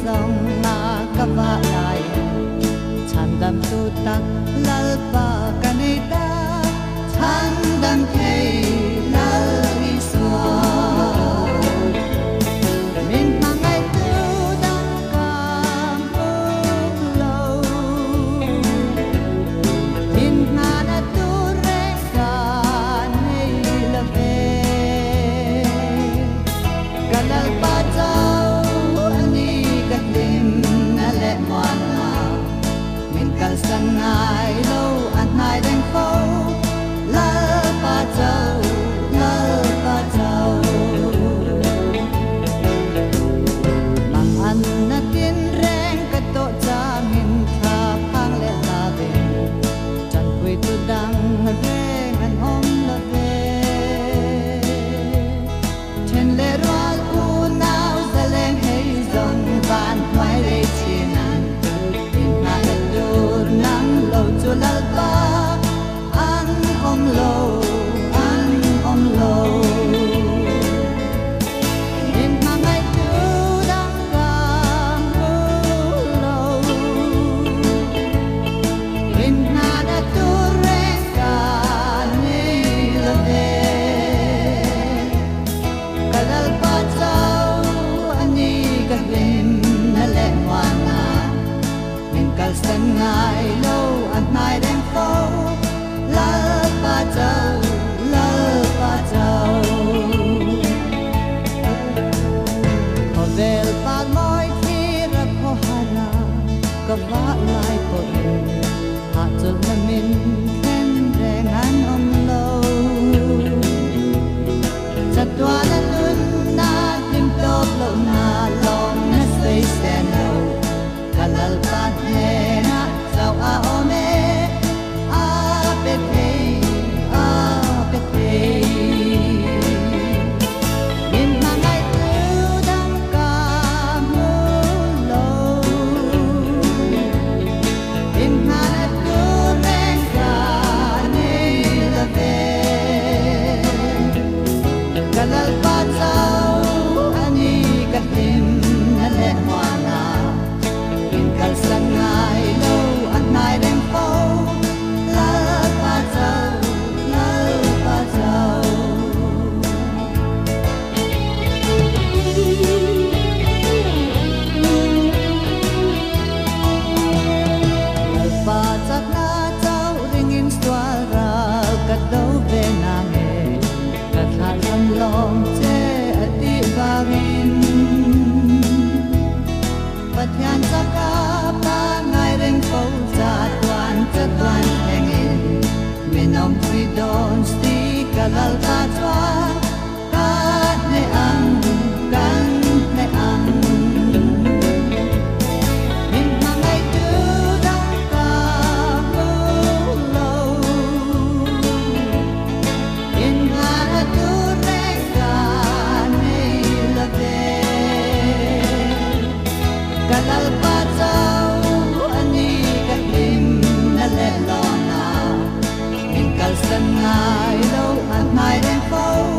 dòng mà các vạ lại chan đam tu tak lal pa kanita chan đam thei lal iswa min mangai tu dam kam uk lo min na tu re ka nei la ve kalal pa sang ngai lâu ăn nai đen khô la ba châu mang ăn na tin reng ka to cha min tha phang le la ve chan quỳ tu dang ve an om la ve chen le roal u nau zaleng hei zong van mai le chin cho lalpa an om lo in mangai tu dang kam lo in nada tu re ka ni la ve kalalpa chau ani ka lim na le wana min kal san ngai lo nai đen phố la ba châu ho vel pa moi thi ra ko hala ka va lai ko ha chul na min ken reng an om lo chatwa na lun na tim top lo na long na sei sen lo kalal pa he na sao a ome long che ati vagin pathian saka pa ngai reng ko cha tuan hengin minom pui don sti kalal ta chuan ka ne ang kan ne ang min mangai tu dang ka lo in ha tu kalal pa châu ani ka lim na le lo na in kal san ngai lo an mai đen phố